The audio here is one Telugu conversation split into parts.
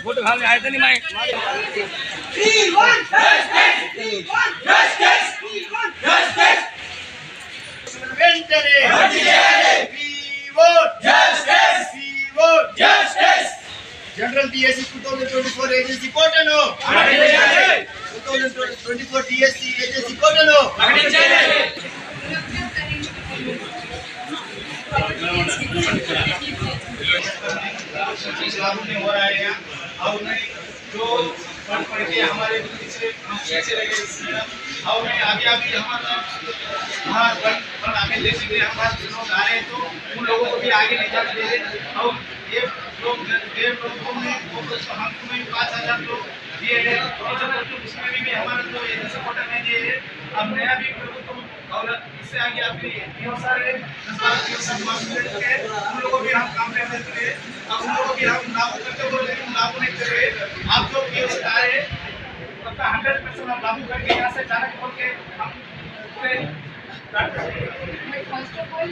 फोटो खाली आए थे नहीं मैं जनरल DSC 2024 एजेंसी कोटनो 2024 DSC एजेंसी कोटनो हो रहा है और जो पढ़ के हमारे पीछे लगे और आगे हमारा आगे जैसे कि हमारे लोग आ रहे हैं तो उन लोगों को भी आगे ले जाते हैं और ये लोग 1.5 लोगों में हमको 5,000 लोग दिए हैं उसमें भी हमारा जो एजेंसी कोटा में दिए है। अब नया भी और इससे आगे आपके बहुत सारे उन लोगों भी हम काम करने के लिए अब उन लोगों भी हम लागू करते हुए लेकिन लागू नहीं कर रहे। आप जो पीएस आ रहे सबका 100% हम लागू करके यहाँ से चालक बोल के हम First of all, we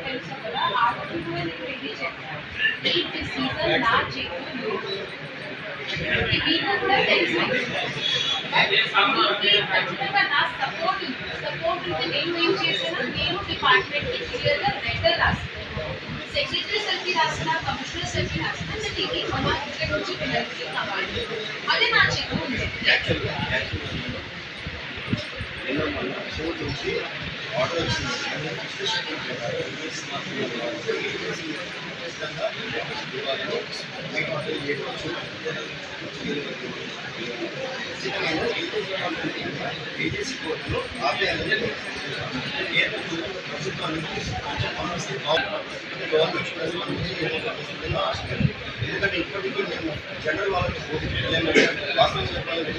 tell Sabara, आप भी हुए नहीं चाहिए। If the season ना check हो, we have the tension. But we ఖచ్చితంగా నా support ఉంటే నేను చేసిన నేను డిపార్ట్మెంట్ కి క్లియర్ గా లెటర్ రాస్తాను। సెక్రటరీ సార్ కి రాస్తాను, కమిషనర్ సార్ కి రాస్తాను, ఇది మన ఇక్కడ నుంచి పిల్లలకి కావాలి। అదే నా చెక్ ఉంది। ऑर्डर ఏజెన్సీ కోర్టులో ఆపేయాలని ఎందుకంటే ఇప్పటికీ మేము జనరల్ వాళ్ళకి వాస్తవం చెప్పాలంటే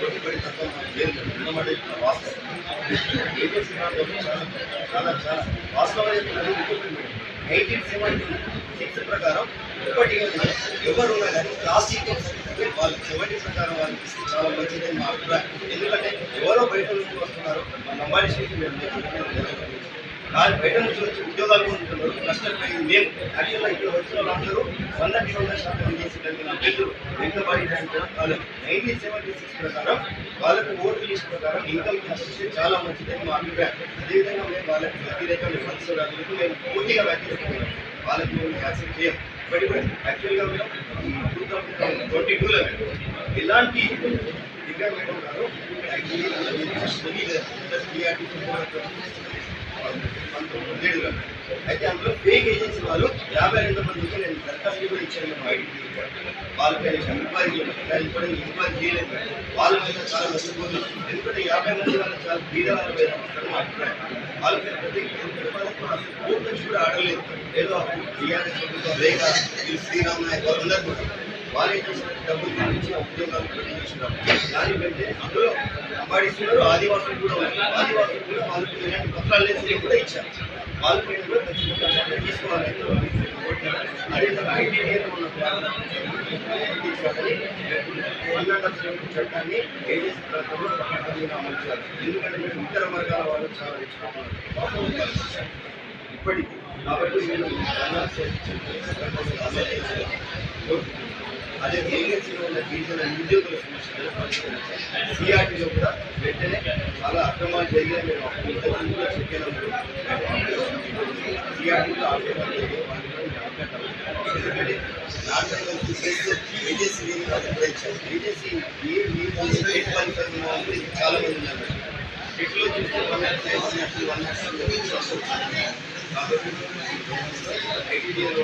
పెట్టుబడి తక్కువ లేదు వాస్తవం ఏజెన్సీ చాలా వాస్తవం 1876 ప్రకారం ఇప్పటికీ ఎవరు కానీ ప్లాస్టిక్ వాళ్ళు 70 ప్రకారం వాళ్ళకి ఇస్తే చాలా మంచిదని మా అభిప్రాయం। ఎందుకంటే ఎవరో బయట నుంచి వస్తున్నారు నంబాడి స్టేట్ బయట నుంచి వచ్చి ఉద్యోగాలు పొందుతున్నారు, నష్టపోయింది మేము యాక్చువల్గా ఇక్కడ వచ్చిన వాళ్ళందరూ 100% చేసి కలిగిన అభ్యర్థులు వెనుకబడి వాళ్ళు 1976 ప్రకారం వాళ్ళకు ఓటు లిస్ట్ ప్రకారం ఇన్కమ్ ఇస్తే చాలా మంచిదని మా అభిప్రాయం। అదేవిధంగా మేము వాళ్ళకి వ్యతిరేకంగా విమర్శించడానికి మేము పూర్తిగా వ్యతిరేకం వాళ్ళకి మేము యాక్సెప్ట్ చేయం। ఇప్పటికీ యాక్చువల్గా మేము 2022లో ఇలాంటి దిగ్గర మేడం గారు అయితే అందులో ఫేక్ ఏజెన్సీ వాళ్ళు 52 మందికి నేను దరఖాస్తు కూడా ఇచ్చాను ఐడెంటిటీ వాళ్ళపై ఎంక్వైరీ చేయలేదు, వాళ్ళ మీద చాలా నష్టపోతుంది। ఎందుకంటే 50 మంది వాళ్ళు చాలా బీద వాళ్ళ మీద మా అభిప్రాయం। వాళ్ళపై కోర్టు కూడా ఆడలేదు, ఏదో టీఆర్ఎస్ ప్రభుత్వం లేక శ్రీరామ్ నాయక్ వాళ్ళందరూ కూడా వాళ్ళు ఏం చేసినట్టు డబ్బులు గురించి ఉద్యోగాలు చేస్తున్నారు। దానికంటే అందులో అంబాడిస్తున్నారు, ఆదివాసులు కూడా ఉన్నారు, ఆదివాసులు కూడా వాళ్ళకి ఇలాంటి పత్రాలు లేని కూడా ఇచ్చారు, వాళ్ళ పైన కూడా ఖచ్చితంగా తీసుకోవాలి। అదేవిధంగా ఐటీడీఏలో ఉన్న చట్టాన్ని ఏజెన్సీ ప్రకారంలో పక్కన అమలు చేయాలి। ఎందుకంటే మేము ఇతర వర్గాల వాళ్ళు చాలా ఇప్పటికీ కాబట్టి నేను అదే ఏజెన్సీలో ఉన్న గిరిజన ఉద్యోగుల సమస్యలు పరిష్కరించాలి। సిఆర్టీలో కూడా వెంటనే చాలా అక్రమాలు జరిగాయి, మేము ఇంతకుముందు కూడా చెప్పాను। సిఆర్టీలో ఎందుకంటే ఏజెన్సీ ఏజెన్సీ చాలా మంది ఉన్నారు, ఇట్లో చూస్తే 100 కాబట్టి ఐటీడీలో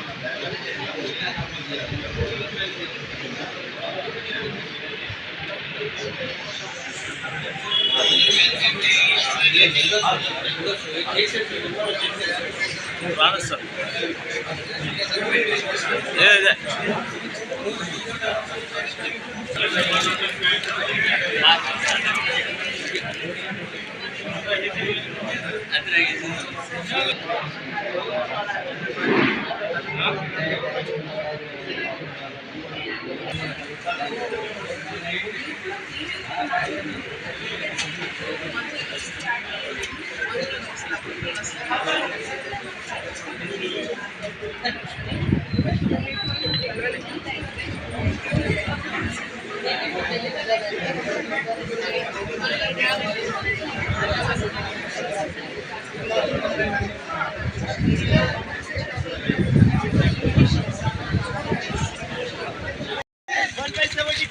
सर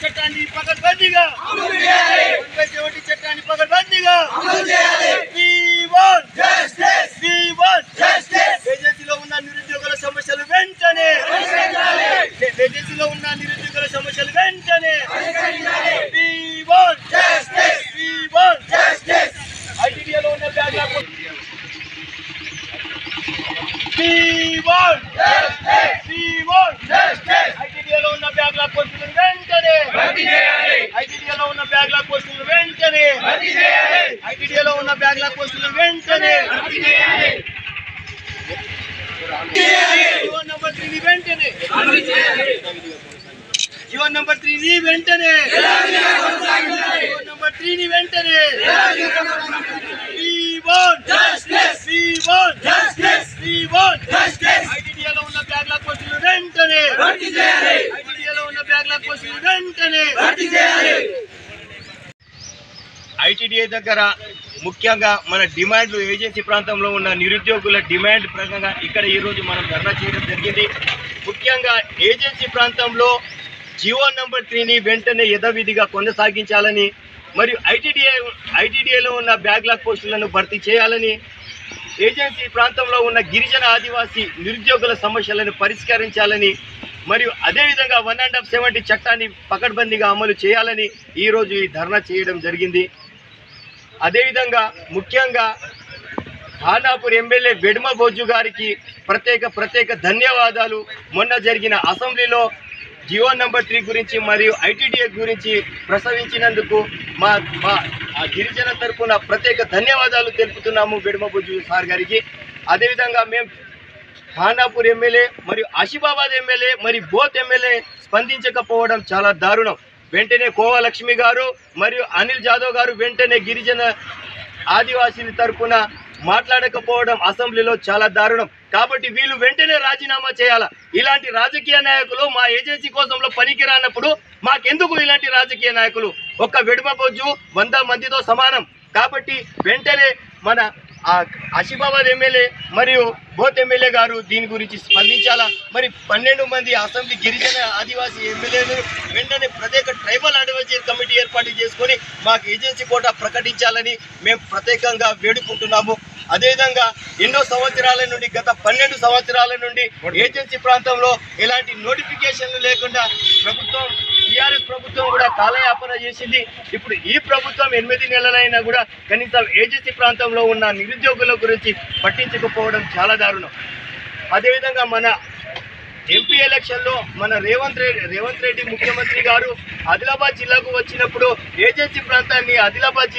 చట్టాన్ని పకడ్బందీగా 170 చట్టాన్ని పకడ్బందీగా ఏజెన్సీలో ఉన్న నిరుద్యోగుల సమస్యలు వెంటనే ఐటీడీఏలో ఉన్న బ్యాక్లాగ్ ఐటీడీఏలో ఉన్న బ్యాక్లాగ్ పోస్టులు వెంటనే ఐటీడీఏలో ఉన్న బ్యాక్లాగ్ పోస్టులు వెంటనే ఐటీడీఏలో ఉన్న బ్యాక్లాగ్ పోస్టులు వెంటనే జీవో నంబర్ 3 వెంటనే జీవో నంబర్ 3 వెంటనే జీవో నంబర్ 3 వెంటనే ఐటీడీఏలో ఉన్న బ్యాక్లాగ్ పోస్టులు వెంటనే ఐటీడీఏలో ఉన్న బ్యాక్లాగ్ పోస్టులు వెంటనే ఐటీడీఏ దగ్గర ముఖ్యంగా మన డిమాండ్లు ఏజెన్సీ ప్రాంతంలో ఉన్న నిరుద్యోగుల డిమాండ్ ప్రకారంగా ఇక్కడ ఈరోజు మనం ధర్నా చేయడం జరిగింది. ముఖ్యంగా ఏజెన్సీ ప్రాంతంలో జీవో నంబర్ 3ని వెంటనే యథావిధిగా కొనసాగించాలని మరియు ఐటీడీఏలో ఉన్న బ్యాక్లాగ్ పోస్టులను భర్తీ చేయాలని, ఏజెన్సీ ప్రాంతంలో ఉన్న గిరిజన ఆదివాసీ నిరుద్యోగుల సమస్యలను పరిష్కరించాలని మరియు అదేవిధంగా 170 చట్టాన్ని పకడ్బందీగా అమలు చేయాలని ఈరోజు ఈ ధర్నా చేయడం జరిగింది. అదేవిధంగా ముఖ్యంగా ఖానాపూర్ ఎమ్మెల్యే వెడ్మ బొజ్జు గారికి ప్రత్యేక ధన్యవాదాలు. మొన్న జరిగిన అసెంబ్లీలో జీవో నంబర్ 3 గురించి మరియు ఐటీడీఏ గురించి ప్రస్తావించినందుకు మా గిరిజన తరపున ప్రత్యేక ధన్యవాదాలు తెలుపుతున్నాము వెడ్మ బొజ్జు సార్ గారికి. అదేవిధంగా మేము ఖానాపూర్ ఎమ్మెల్యే మరియు ఆసిఫాబాద్ ఎమ్మెల్యే మరియు బోత్ ఎమ్మెల్యే స్పందించకపోవడం చాలా దారుణం. వెంటనే కోవా లక్ష్మి గారు మరియు అనిల్ జాదవ్ గారు వెంటనే గిరిజన ఆదివాసీల తరపున మాట్లాడకపోవడం అసెంబ్లీలో చాలా దారుణం. కాబట్టి వీళ్ళు వెంటనే రాజీనామా చేయాలా. ఇలాంటి రాజకీయ నాయకులు మా ఏజెన్సీ కోసంలో పనికి రానప్పుడు మాకెందుకు ఇలాంటి రాజకీయ నాయకులు? ఒక్క వెడ్మ బొజ్జు 100 మందితో సమానం. కాబట్టి వెంటనే మన ఆసిఫాబాద్ ఎమ్మెల్యే మరియు బోత్ ఎమ్మెల్యే గారు దీని గురించి స్పందించాలా. మరి 12 మంది అసెంబ్లీ గిరిజన ఆదివాసీ ఎమ్మెల్యేలు వెంటనే ప్రత్యేక ట్రైబల్ అడ్వైజరీ కమిటీ ఏర్పాటు చేసుకొని మాకు ఏజెన్సీ కోటా ప్రకటించాలని మేము ప్రత్యేకంగా వేడుకుంటున్నాము. అదేవిధంగా ఎన్నో సంవత్సరాల నుండి గత 12 సంవత్సరాల నుండి ఏజెన్సీ ప్రాంతంలో ఎలాంటి నోటిఫికేషన్లు లేకుండా ప్రభుత్వం టీఆర్ఎస్ ప్రభుత్వం కూడా కాలయాపన చేసింది. ఇప్పుడు ఈ ప్రభుత్వం 8 నెలలైనా కూడా కనీసం ఏజెన్సీ ప్రాంతంలో ఉన్న నిరుద్యోగుల గురించి పట్టించకపోవడం చాలా దారుణం. అదేవిధంగా మన ఎంపీ ఎలక్షన్లో మన రేవంత్ రెడ్డి ముఖ్యమంత్రి గారు ఆదిలాబాద్ జిల్లాకు వచ్చినప్పుడు ఏజెన్సీ ప్రాంతాన్ని ఆదిలాబాద్